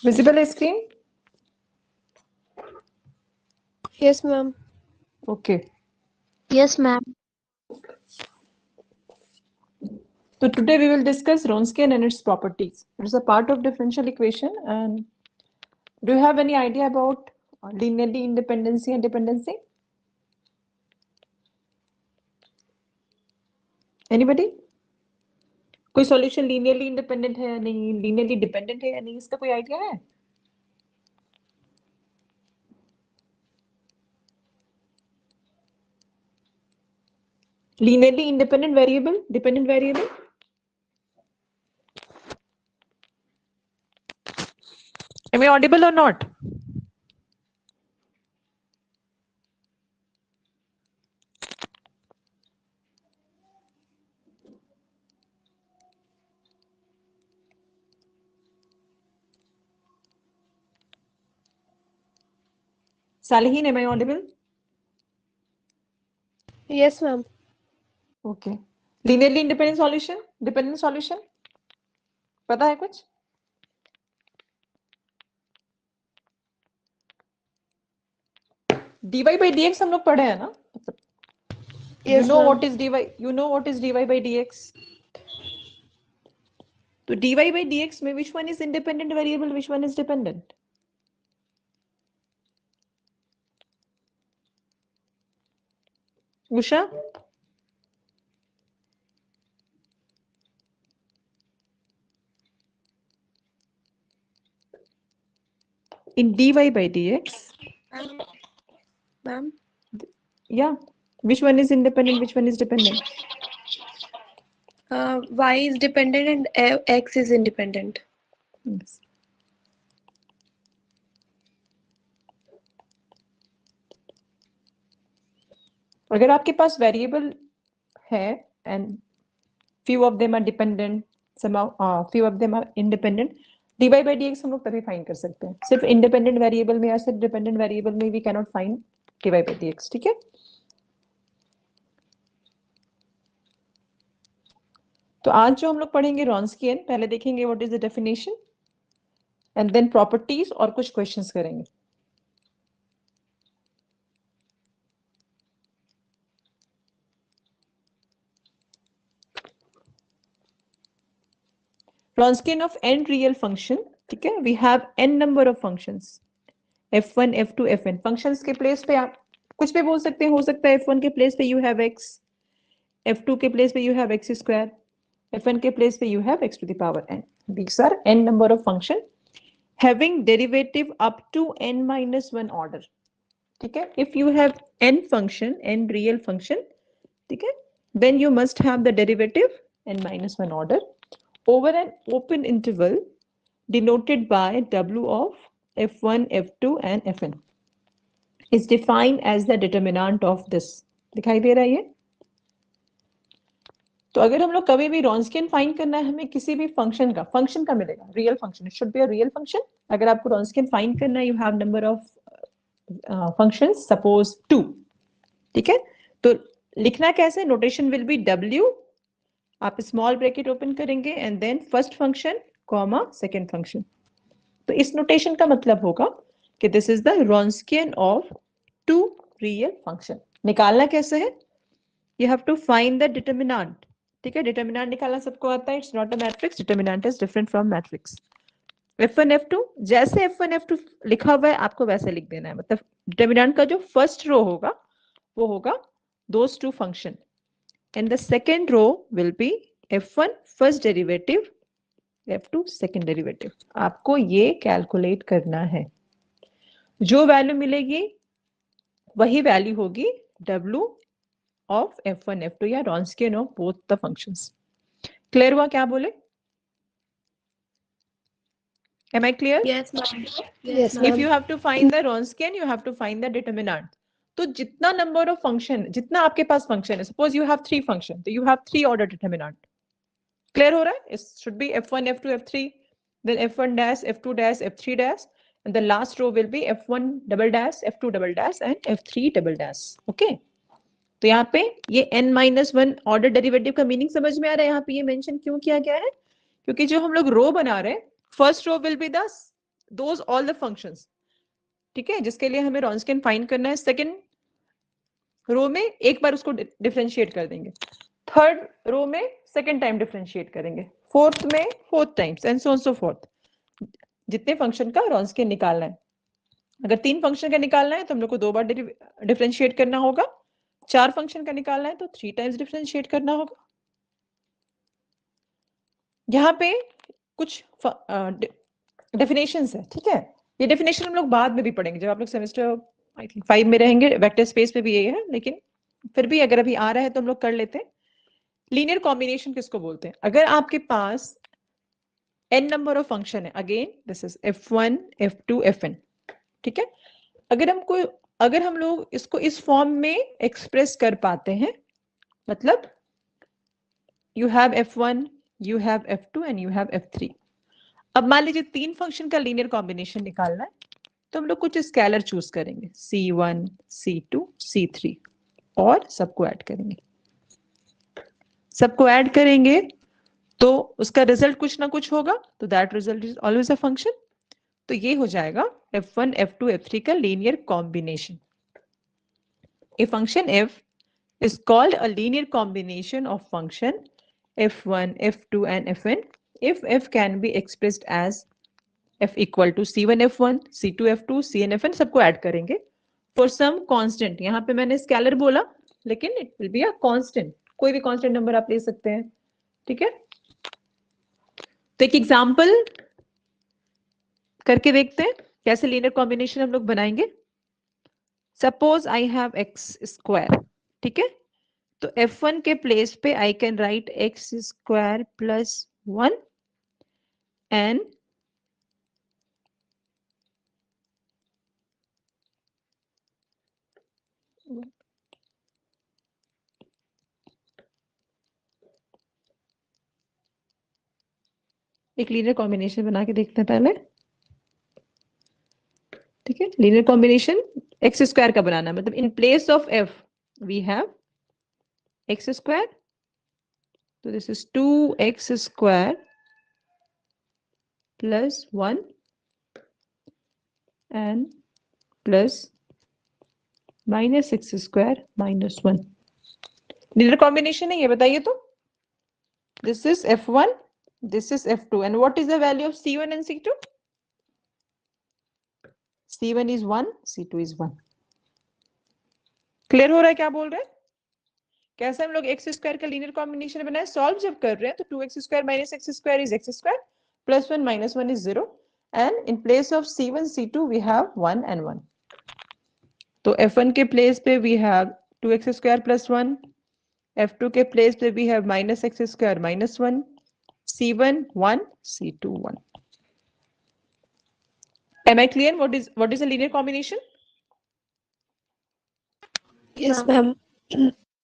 Visible है screen? Yes, ma'am. Okay. Yes, ma'am. So today we will discuss Wronskian and its properties. It is a part of differential equation. And do you have any idea about linearly independency and dependency? Anybody? कोई solution linearly independent है या नहीं, linearly dependent है या नहीं, इसका कोई idea है? Linearly independent variable, dependent variable? Am I audible or not? Salihin, am I audible? Yes, ma'am. Okay. Linearly independent solution, dependent solution? पता है कुछ? dy by dx हम लोग पढ़े हैं ना? You Yes, know ma'am. what is dy? You know what is dy by dx? तो dy by dx में which one is independent variable, which one is dependent? Usha? In dy by dx, Ma'am. yeah, which one is independent, which one is dependent? Y is dependent and X is independent. Yes. अगर आपके पास variable है and few of them are dependent, few of them are independent, dy by dx हम लोग तभी find कर सकते हैं. सिर्फ इंडिपेंडेंट वेरिएबल में या सिर्फ डिपेंडेंट वेरिएबल में we can not find dy by dx. ठीक है? तो आज जो हम लोग पढ़ेंगे रॉन्स्कियन, पहले देखेंगे what is the definition and then properties और कुछ क्वेश्चंस करेंगे. Wronskian of n real function, ठीक है? We have n number of functions, f1, f2, fn. functions के प्लेस पे आप कुछ भी बोल सकते हैं. हो सकता है f1 के प्लेस पे you have x, f2 के प्लेस पे you have x square, fn के प्लेस पे you have x to the power n. These are n number of function having derivative up to n minus 1 order. ठीक है? If you have n function, n real function, ठीक है? Then you must have the derivative n minus 1 order over an open interval denoted by w of f1, f2 and fn is defined as the determinant of this. दिखाई दे रहा है ये? तो अगर हम लोग कभी भी रॉन्स्कियन फाइंड करना है, हमें किसी भी फंक्शन का मिलेगा, real function, it should be a real function. अगर आपको रॉन्स्कियन फाइंड करना है, you have number of functions, suppose 2. ठीक है? तो लिखना कैसे? नोटेशन विल बी w, आप स्मॉल ब्रैकेट ओपन करेंगे and then first function comma second function. तो इस नोटेशन का मतलब होगा कि this is the Wronskian of two real function. निकालना कैसे है? You have to find the determinant. ठीक है? डिटरमिनेंट निकालना सबको आता है. It's not a matrix. Determinant is different from matrix. f1 f2, जैसे f1 f2 लिखा हुआ है आपको वैसे लिख देना है. मतलब डिटरमिनेंट का जो फर्स्ट रो होगा वो होगा those two function and the second row will be f1 first derivative, f2 second derivative. आपको ये कैलकुलेट करना है. जो वैल्यू मिलेगी वही वैल्यू होगी w of f1 f2 या Wronskian of both the functions. Clear हुआ क्या बोले? Am I clear? Yes, ma'am. Yes, If ma'am. you have to find the Wronskian, you have to find the determinant. तो जितना number of function, जितना आपके पास function है, suppose you have 3 function, तो you have 3 order determinant. Clear हो रहा है? It should B f1 f2 f3, then f1 dash f2 dash f3 dash, and the last row will be f1 double dash f2 double dash and f3 double dash. Okay? तो यहाँ पे ये n-1 order derivative का meaning समझ में आ रहा है? यहाँ पे ये मेंशन क्यों किया गया है? क्योंकि जो हम लोग रो बना रहे हैं, first row will be the those all the functions, ठीक है, जिसके लिए हमें रॉन्सकियन फाइंड करना है। सेकंड रो में एक बार उसको डिफरेंशिएट कर देंगे, थर्ड रो में सेकंड टाइम डिफरेंशिएट करेंगे, फोर्थ में fourth times and so on so fourth, जितने फंक्शन का रॉन्सकियन निकालना है। अगर 3 फंक्शन का निकालना है तो हम लोग को 2 बार डिफरेंशिएट करना होगा, 4 फंक्शन का निकालना है तो 3 टाइम्स डिफरेंशिएट करना होगा। यहाँ पे कुछ डेफिनेशंस है, ठीक है, ये डेफिनेशन हम लोग बाद में भी पढ़ेंगे जब आप लोग सेमेस्टर आई थिंक 5 में रहेंगे, वेक्टर स्पेस में भी ये है, लेकिन फिर भी अगर अभी आ रहा है तो हम लोग कर लेते हैं। लीनियर कॉम्बिनेशन किसको बोलते हैं? अगर आपके पास n नंबर ऑफ फंक्शन है, again this is f1 f2 fn, ठीक है, अगर हम लोग इसको इस फॉर्म में एक्सप्रेस कर पाते हैं, मतलब you have f1 you have f2 and you have f3। अब मान लीजिए 3 फंक्शन का लीनियर कॉम्बिनेशन निकालना है तो हम लोग कुछ स्केलर चूज करेंगे, c1 c2 c3 और सबको ऐड करेंगे। सबको ऐड करेंगे तो उसका रिजल्ट कुछ ना कुछ होगा, तो that result is always a function. तो ये हो जाएगा f1 f2 f3 का linear combination. A function f is called a linear combination of function f1 f2 and fn if f can be expressed as f equal to c1 f1 c2 f2 cn fn, सबको add करेंगे for some constant। यहाँ पे मैंने scalar बोला लेकिन it will be a constant, कोई भी constant number आप ले सकते हैं, ठीक है। तो एक एग्जाम्पल करके देखते हैं कैसे लीनियर कॉम्बिनेशन हम लोग बनाएंगे। Suppose I have x square, ठीक है, तो f1 के प्लेस पे I can write x square plus 1 and एक लीनियर कॉम्बिनेशन बना के देखते हैं पहले, ठीक है। लीनियर कॉम्बिनेशन एक्स स्क्वायर का बनाना है, मतलब in place of f we have x square, तो this is 2x square plus 1 and plus minus x square minus 1। Linear combination है ये, बताइए तो। This is f1, this is f2, and what is the value of c1 and c2? c1 is 1, c2 is 1। Clear हो रहा है क्या बोल रहे हैं? कैसे हम लोग एक्स स्क्वायर का लीनियर कॉम्बिनेशन बनाए, सॉल्व जब कर रहे हैं तो 2x square minus x square is x square plus 1 minus 1 is 0 and in place of c1 c2 we have 1 and 1। तो f1 के प्लेस पे we have 2x square plus 1, f2 के प्लेस पे we have minus x square minus 1, c1 1 c2 1। Am I clear what is a linear combination? Yes, ma'am.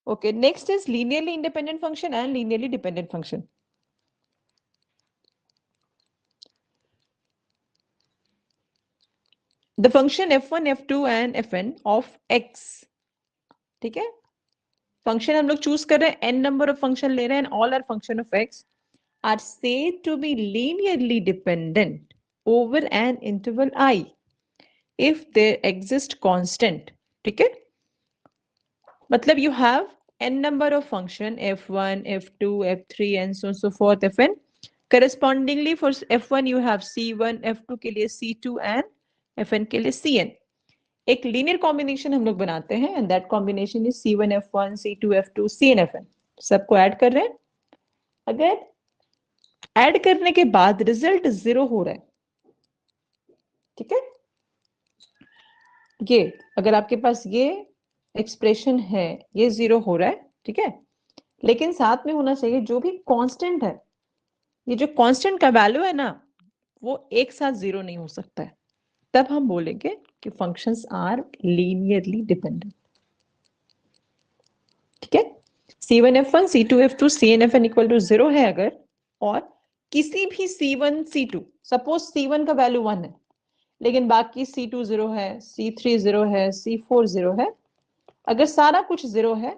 Okay, next is linearly independent function and linearly dependent function. The function f1 f2 and fn of x, ठीक है, function हम लोग choose कर रहे हैं, n number of function ले रहे हैं, all are function of x are said to be linearly dependent over an interval I if there exist constant, ठीक है, मतलब you have n number of function f1 f2 f3 and so on so forth fn, correspondingly for f1 you have c1, f2 के लिए c2 and fn के लिए cn। एक linear combination हम लोग बनाते हैं and that combination is c1 f1 c2 f2 cn fn, सबको ऐड कर रहे हैं। अगर ऐड करने के बाद रिजल्ट 0 हो रहा है, ठीक है, ये अगर आपके पास ये एक्सप्रेशन है, ये 0 हो रहा है, ठीक है, लेकिन साथ में होना चाहिए जो भी कांस्टेंट है, ये जो कांस्टेंट का वैल्यू है ना, वो एक साथ 0 नहीं हो सकता है, तब हम बोलेंगे कि फंक्शंस आर लीनियरली डिपेंडेंट, ठीक है। c1 f1 c2 f2 cn fn equal to 0 है अगर, और किसी भी c1 c2, सपोज c1 का वैल्यू 1 है लेकिन बाकी c2 0 है, c3 0 है, c4 0 है, अगर सारा कुछ 0 है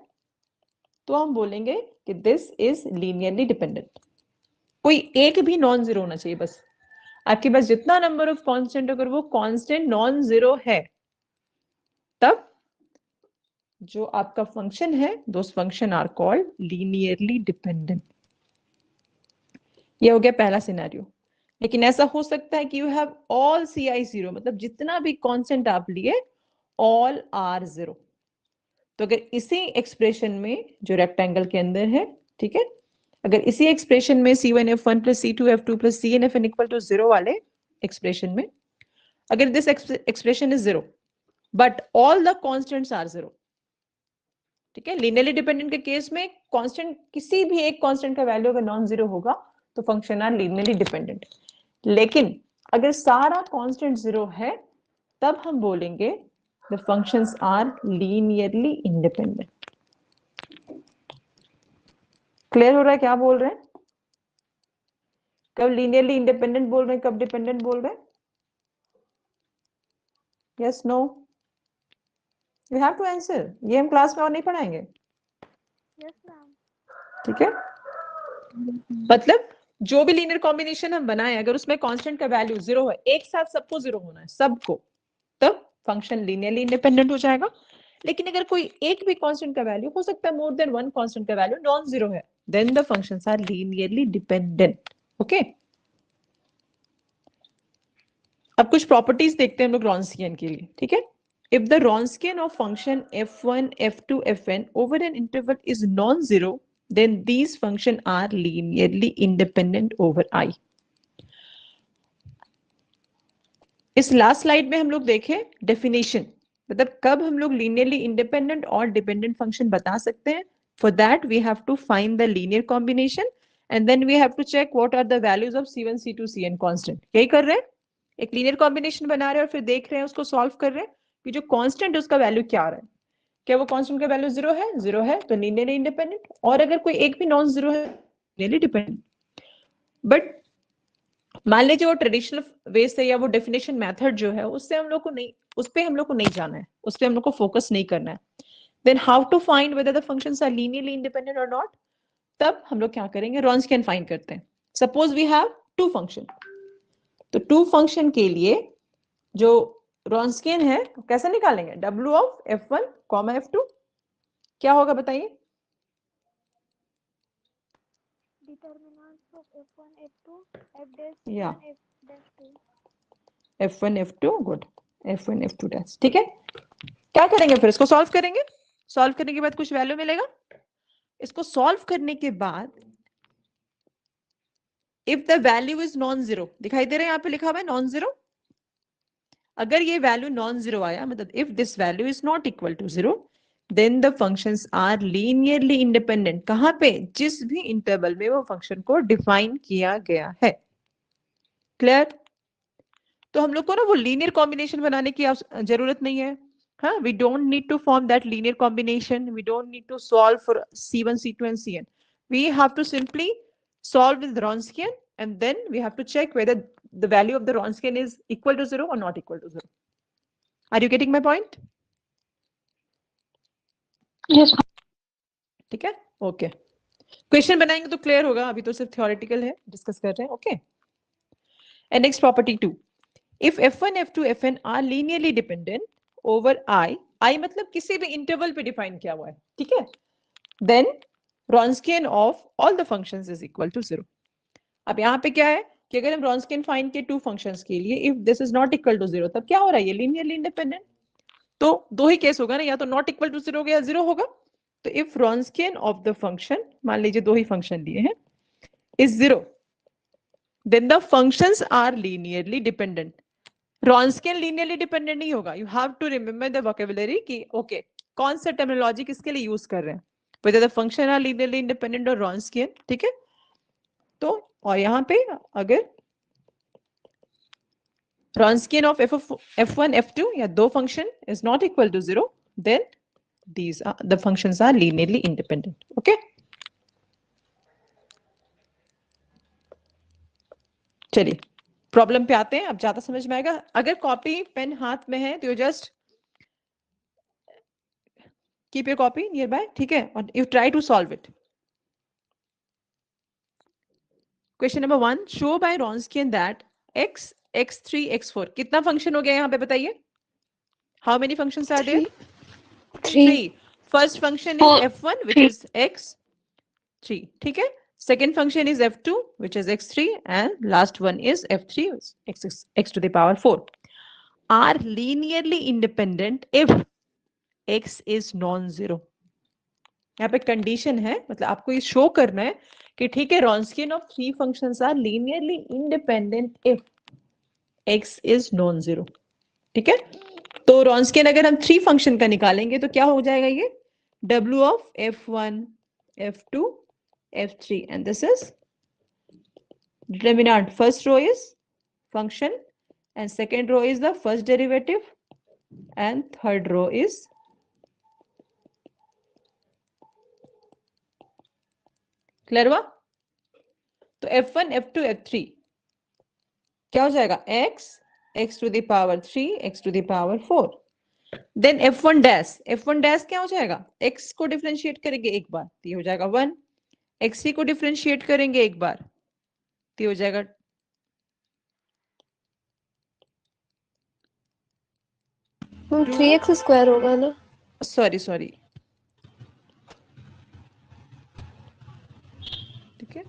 तो हम बोलेंगे कि दिस इज लीनियरली डिपेंडेंट। कोई एक भी नॉन जीरो होना चाहिए बस। आपके पास जितना नंबर ऑफ कांस्टेंट अगर वो कांस्टेंट नॉन जीरो है, तब जो आपका फंक्शन है, those function are called linearly dependent. ये हो गया पहला सिनेरियो। लेकिन ऐसा हो सकता है कि you have all C I zero, मतलब जितना भी कांस्टेंट आप लिए ऑल आर जीरो। तो अगर इसी एक्सप्रेशन में जो रेक्टेंगल के अंदर है, ठीक है, अगर इसी एक्सप्रेशन में C1F1 plus C2F2 plus CNFN equal to zero वाले एक्सप्रेशन में, अगर this expression is zero but all the constants are zero, ठीक है, लीनियरली डिपेंडेंट के केस में कांस्टेंट, किसी भी एक कांस्टेंट का वैल्यू अगर नॉन जीरो होगा तो फंक्शन आर लीनियरली डिपेंडेंट। लेकिन अगर सारा कांस्टेंट जीरो है, तब हम बोलेंगे the functions are linearly independent. Clear हो रहा है क्या बोल रहे हैं? कब लीनियरली इंडिपेंडेंट बोल रहे हैं, कब डिपेंडेंट बोल रहे हैं? Yes no? You have to answer. ये हम क्लास में और नहीं पढ़ाएंगे। Yes ma'am. ठीक है, मतलब जो भी लीनियर कॉम्बिनेशन हम बनाए, अगर उसमें कांस्टेंट का वैल्यू जीरो है, एक साथ सबको जीरो होना है, सबको, तब फंक्शन लीनियरली इंडिपेंडेंट हो जाएगा। लेकिन अगर कोई एक भी कांस्टेंट का वैल्यू हो सकता है, मोर देन वन कांस्टेंट का वैल्यू नॉन जीरो है, then the functions are linearly dependent. Okay, अब कुछ प्रॉपर्टीज देखते हैं हम लोग रॉन्स्कियन के लिए। ठीक है, if the Wronskian of function f1 f2 fn over an interval is non-zero, then these functions are linearly independent over I. इस लास्ट स्लाइड में हम लोग देखें डेफिनेशन, मतलब कब हम लोग लीनियरली इंडिपेंडेंट और डिपेंडेंट फंक्शन बता सकते हैं। For that we have to find the linear combination and then we have to check what are the values of C1 C2 Cn constant. यही कर रहे हैं, एक लीनियर कॉम्बिनेशन बना रहे हैं और फिर देख रहे हैं, उसको सॉल्व कर रहे हैं कि जो कांस्टेंट है उसका वैल्यू क्या आ रहा है। क्या वो कांस्टेंट का वैल्यू जीरो है? जीरो है तो लीनियरली इंडिपेंडेंट, और अगर कोई एक भी नॉन जीरो है लीनियरली डिपेंडेंट। बट मान लीजिए वो ट्रेडिशनल वे से या वो डेफिनेशन मेथड जो है उससे हम लोग को नहीं, उस पे हम लोग को नहीं जाना है, उस पे हम लोग को फोकस नहीं करना है। Then how to find whether the functions are linearly independent और नॉट? तब हम लोग क्या करेंगे, रॉन्स्कियन फाइंड करते हैं। Suppose we have two function, तो टू फंक्शन के लिए जो रॉन्स्कियन है कैसे निकालेंगे? W of F1 comma F2 क्या होगा बताइए? Determinants of f1 f2 f dash Yeah. f dash 2 F1 F2 good, F1 F2 dash. ठीक है, क्या करेंगे फिर? इसको सॉल्व करेंगे। सॉल्व करने के बाद कुछ वैल्यू मिलेगा। इसको सॉल्व करने के बाद if the value is non zero, दिखाई दे रहा है यहाँ पे लिखा हुआ है नॉन जीरो। अगर ये वैल्यू नॉन जीरो आया, मतलब if this value is not equal to zero, then the functions are linearly independent. कहां पे? जिस भी इंटरवल में वो फंक्शन को डिफाइन किया गया है। क्लियर? तो हम लोग को ना वो लीनियर कॉम्बिनेशन बनाने की जरूरत नहीं है। हाँ, we don't need to form that linear combination. We don't need to solve for C1, C2 and Cn. We have to simply solve with Wronskian and then we have to check whether the value of the Wronskian is equal to zero or not equal to zero. Are you getting my point? Yes. ठीक है, okay. Question बनाएंगे तो clear होगा, अभी तो सिर्फ theoretical है, discuss कर रहे हैं। Okay, and next property 2, if f1 f2 fn are linearly dependent over I मतलब किसी भी इंटरवल पे डिफाइन किया हुआ है, ठीक है, then Wronskian of all the functions is equal to zero. अब यहाँ पे क्या है कि अगर हम Wronskian फाइंड के टू फंक्शंस के लिए if this is not equal to zero, तब क्या हो रहा है? ये linearly independent। तो दो ही केस होगा ना, या तो नॉट इक्वल टू जीरो होगा या जीरो होगा। तो इफ Wronskian ऑफ द फंक्शन, मान लीजिए दो ही फंक्शन दिए हैं, is zero, then the functions are linearly dependent. Wronskian linearly dependent नहीं होगा। You have to remember the vocabulary कि ओके कौन सा टर्मिनोलॉजी किसके लिए यूज कर रहे हैं, whether the function are linearly independent or Wronskian। ठीक है, तो और यहाँ पे अगर Wronskian of f1 f2 या दो function is not equal to zero, then these are the functions are linearly independent. Okay, चलिए प्रॉब्लम पे आते हैं, अब ज्यादा समझ में आएगा। अगर कॉपी पेन हाथ में है तो you just keep your copy nearby, ठीक है, और you try to solve it. Question number 1, show by Wronskian that x, x3, x4 कितना फंक्शन हो गया यहाँ पे बताइए? How many functions are there? 3. First function is f1 which is x3, ठीक है? Second function is f2 which is x3 and last one is f3 x to the power 4 are linearly independent if x is non-zero. यहाँ पे condition है, मतलब आपको ये show करना है कि ठीक है Wronskian of three functions are linearly independent if x is non-zero. ठीक है? तो Wronskian अगर हम थ्री फंक्शन का निकालेंगे तो क्या हो जाएगा ये? W of f1, f2, f3 and this is determinant. First row is function and second row is the first derivative and third row is clear हुआ? तो f1, f2, f3 क्या हो जाएगा? x to the power 3, x to the power 4. Then f1 dash क्या हो जाएगा? x को differentiate करेंगे एक बार तो ये हो जाएगा 1, x3 को डिफरेंशिएट करेंगे एक बार तो ये हो जाएगा 3x स्क्वायर होगा ना? सॉरी ठीक है,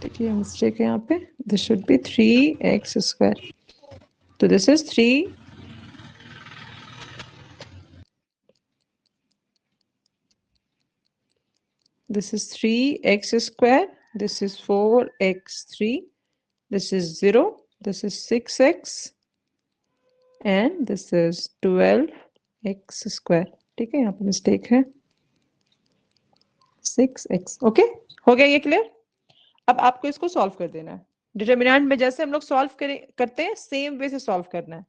देखिए मिस्टेक है यहाँ पे, this should be 3x square, तो this is 3 this is 3x square, this is 4x3, this is 0, this is 6x and this is 12x square. ठीक है, यहाँ पे मिस्टेक है 6x. ओके, हो गया ये क्लियर? अब आपको इसको सॉल्व कर देना है। डिटर्मिनेंट में जैसे हम लोग सॉल्व करते हैं सेम वे से सॉल्व करना है।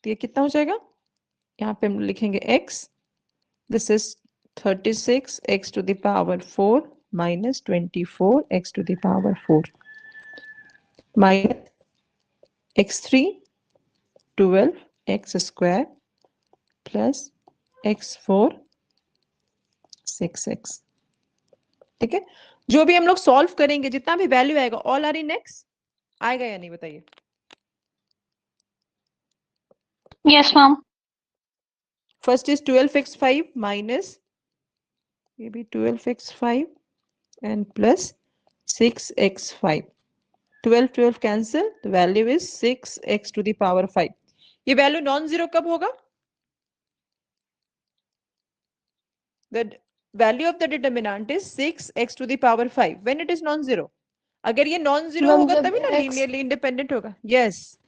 तो ये कितना हो जाएगा? यहाँ पे हम लिखेंगे x, this is 36 x to the power 4 minus 24 x to the power 4 minus x3 12 x square plus x4 6x. ठीक है, जो भी हम लोग सॉल्व करेंगे जितना भी वैल्यू आएगा ऑल आर इन एक्स आएगा या नहीं बताइए? Yes ma'am. First is 12x5 minus ये भी 12x5 and plus 6x5. 12 cancel, the value is 6x to the power 5. ये वैल्यू नॉन जीरो कब होगा? The value of the determinant is 6x to the power 5 when it is non-zero. अगर ये non zero होगा तभी ना linearly independent होगा। Yes,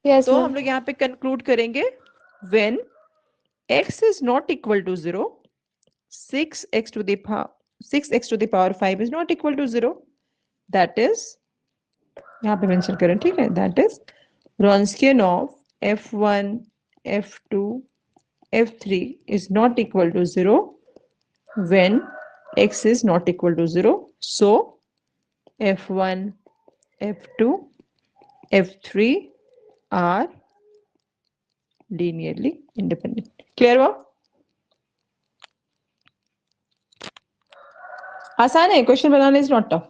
तो हम लोग यहाँ पे कंक्लूड करेंगे when x is not equal to 0, 6x to the power 5 is not equal to 0. That is, यहाँ पे मेंशन करें, ठीक है, that is Wronskian of f1, f2, f3 is not equal to 0 when x is not equal to 0. So f1, f2, f3 are linearly independent. Clear हुआ? आसान है, question banana is not tough.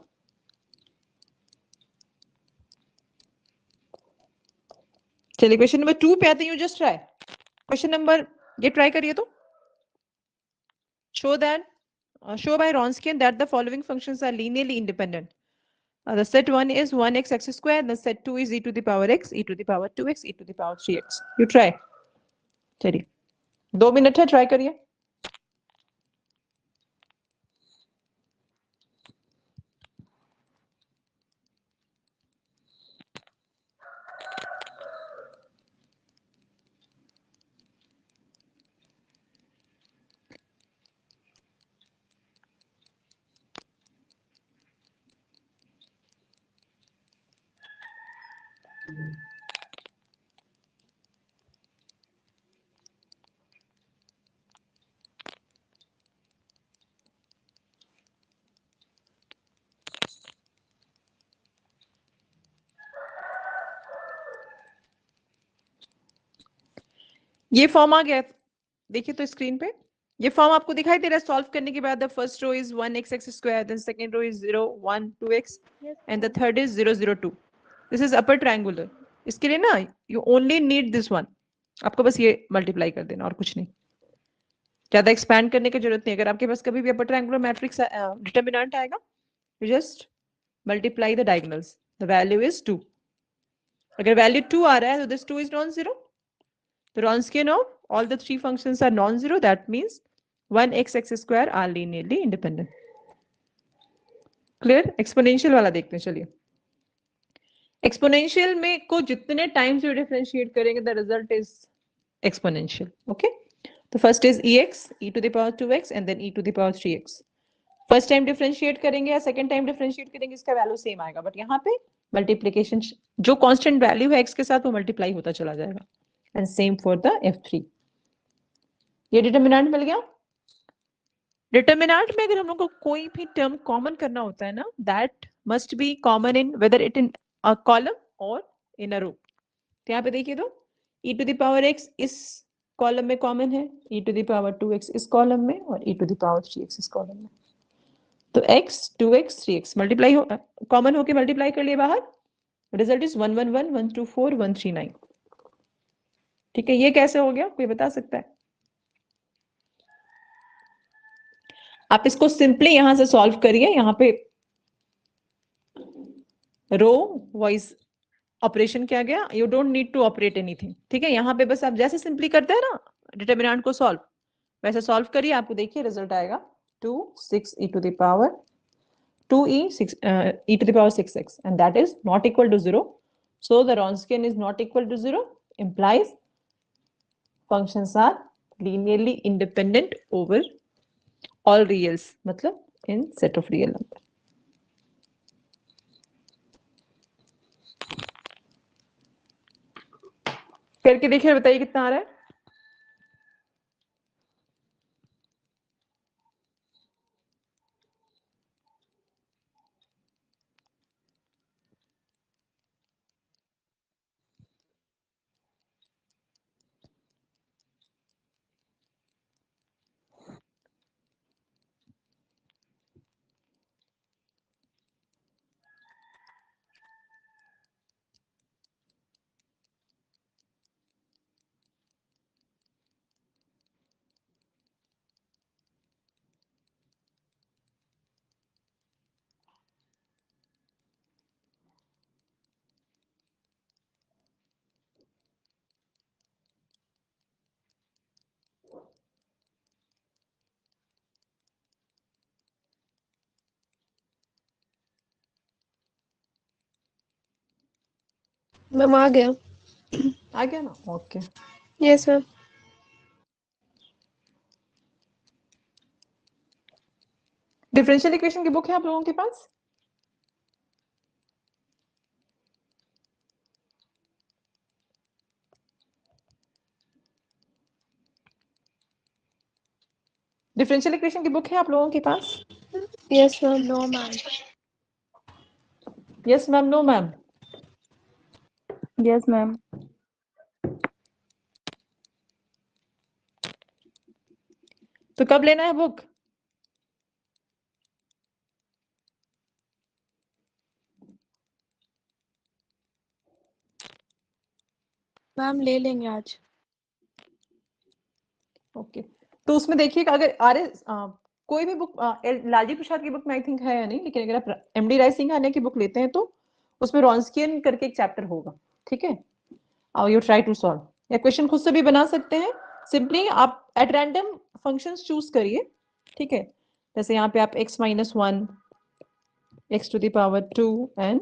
चलिए question number 2 पे आते हैं। You just try question number, ये try करिए तो। show by Wronskian that the following functions are linearly independent. The set 1 is 1x x square, the set 2 is e to the power x, e to the power 2x, e to the power 3x. You try. चलिए 2 minute है, try करिए। ये form आ गया, देखिए तो screen पे। ये form आपको दिखाई दे रहा है सॉल्व करने के बाद? The first row is 1x square, then second row is 0 1 2x and the third is 0 0 2. This is upper triangular. इसके लिए ना you only need this one. आपको बस ये मल्टीप्लाई कर देना और कुछ नहीं, ज्यादा एक्सपैंड करने की जरूरत नहीं. अगर आपके पास कभी भी अपर ट्रायंगुलर मैट्रिक्स डिटरमिनेंट आएगा, you just multiply the diagonals. The value is 2. अगर वैल्यू 2 आ रहा है तो this 2 is non zero. The Wronskian of all the three functions are non-zero. That means 1x square are linearly independent. Clear? Exponential वाला देखते हैं. चलिए, exponential में को जितने times you differentiate करेंगे, the result is exponential. Okay? तो first is ex, e to the power 2x, and then e to the power 3x. First time differentiate करेंगे या second time differentiate करेंगे, इसका value same आएगा. But यहाँ पे multiplication जो constant value है x के साथ वो multiply होता चला जाएगा. And same for the f3. ये डिटरमिनेंट मिल गया. डिटरमिनेंट में अगर हम लोग को कोई भी टर्म कॉमन करना होता है ना, that must be common in whether it in a column और इन अ रो. तो यहाँ पे देखिए तो e to the power x इस कॉलम में कॉमन है, e to the power 2x इस कॉलम में, और e to the power 3x इस कॉलम में. तो x 2x 3x मल्टीप्लाई हो कॉमन होके मल्टीप्लाई कर लिए बाहर. Result is 1 1 1 1 2 4 1 3 9. ठीक है, ये कैसे हो गया, कोई बता सकता है? आप इसको सिंपली यहां से सॉल्व करिए. यहाँ पे रो वाइज ऑपरेशन किया गया. You don't need to operate anything. ठीक है, यहाँ पे बस आप जैसे सिंपली करते हैं ना डिटरमिनेंट को सॉल्व, वैसे सॉल्व करिए. आपको देखिए रिजल्ट आएगा 2 6 e to the power 2e 6 e to the power 6x, and that is not equal to 0. So the Wronskian is not equal to 0, implies functions are linearly independent over all reals, मतलब in set of real number. करके देखिए, बताइए कितना आ रहा है. Ma'am आ गया. आ गया ना? Okay. Yes ma'am. Differential equation की बुक है आप लोगों के पास? डिफरेंशियल इक्वेशन की बुक है आप लोगों के पास? Yes ma'am. No, ma'am. Yes ma'am, no ma'am. Yes, ma'am. तो कब लेना है बुक? मैम ले लेंगे आज. ओके. तो उसमें देखिए अगर कोई भी बुक लालजी प्रसाद की बुक में आई थिंक है या नहीं, लेकिन अगर आप एमडी राय सिंघानिया की बुक लेते हैं तो उसमें रॉन्स्कियन करके एक चैप्टर होगा. ठीक है, यू ट्राई टू सॉल्व, या क्वेश्चन खुद से भी बना सकते हैं. सिंपली आप एट रैंडम फंक्शंस चूज करिए. ठीक है, जैसे यहाँ पे आप x minus 1 x to the power 2 and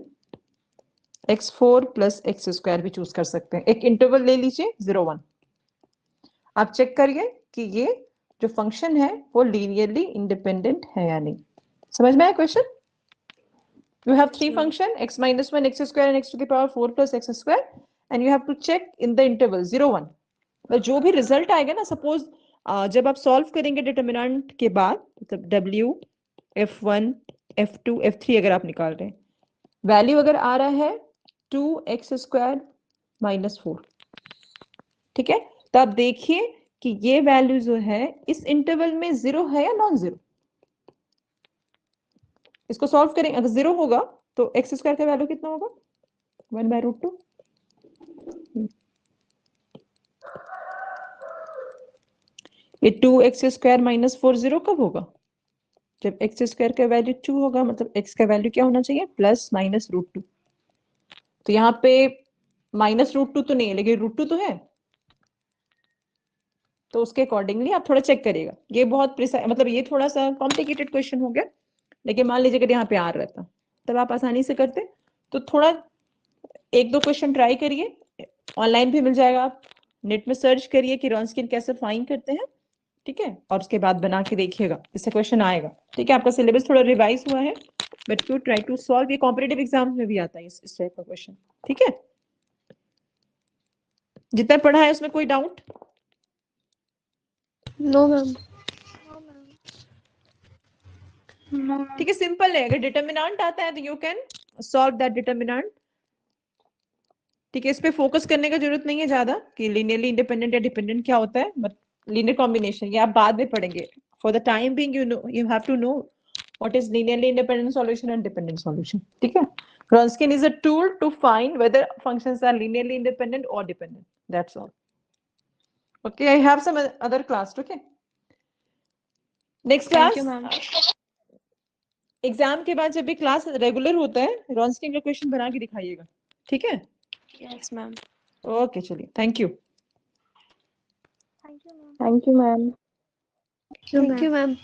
x4 plus x square भी चूज कर सकते हैं. एक इंटरवल ले लीजिए 0 1. आप चेक करिए कि ये जो फंक्शन है वो लीनियरली इंडिपेंडेंट है या नहीं. समझ में आया question? You have three function x minus 1 x square and x to the power 4 plus x square, and you have to check in the interval 0 1. तो जो भी रिजल्ट आएगा ना, सपोज जब आप सॉल्व करेंगे डिटरमिनेंट के बाद, मतलब w f1 f2 f3 अगर आप निकाल रहे हैं, वैल्यू अगर आ रहा है 2x square minus 4. ठीक है, तो आप देखिए कि ये वैल्यू जो है इस इंटरवल में 0 है या नॉन जीरो। इसको सॉल्व करेंगे, अगर 0 होगा तो एक्स स्क्वायर का वैल्यू कितना होगा 1/√2। ये 2x² - 4 0 कब होगा, जब एक्स स्क्वायर का वैल्यू 2 होगा, मतलब एक्स का वैल्यू क्या होना चाहिए +-√2। तो यहाँ पे -√2 तो नहीं है, लेकिन √2 तो है, तो उसके अकॉर्डिंगली आप थोड़ा चेक करिएगा। ये बहुत प्रिसाइज, मतलब ये थोड़ा सा कॉम्प्लिकेटेड क्वेश्चन हो गया, लेकिन मान लीजिए अगर यहाँ पे आर रहता तब आप आसानी से करते। तो थोड़ा 1-2 क्वेश्चन ट्राई करिए, ऑनलाइन भी मिल जाएगा, आप नेट में सर्च करिए कि रॉन्स्किन कैसे फाइंड करते हैं, ठीक है, और उसके बाद बना के देखिएगा, इससे क्वेश्चन आएगा। ठीक है, आपका सिलेबस थोड़ा रिवाइज हुआ है, but you try to solve. ये कॉम्पिटिटिव एग्जाम में भी आता है इस टाइप का क्वेश्चन। ठीक है, जितना पढ़ा है उसमें कोई डाउट? No ma'am. ठीक है, सिंपल है, अगर डिटर्मिनेंट आता है तो you can solve that determinant. ठीक है, इस पे फोकस करने का जरूरत नहीं है ज्यादा कि लीनियरली इंडिपेंडेंट या डिपेंडेंट क्या होता है, बट लीनियर कॉम्बिनेशन ये आप बाद में पढ़ेंगे। For the time being you have to know what is linearly independent solution and dependent solution. ठीक है, Wronskian is a tool to find whether functions are linearly independent or dependent. That's all. Okay, I have some other class. Okay, next class. Thank you ma'am. Exam के बाद जब भी class regular होता है, Wronskian का question बना के दिखाइएगा। ठीक है, यस मैम। ओके, चलिए, thank you. Thank you, ma'am. Thank you ma'am.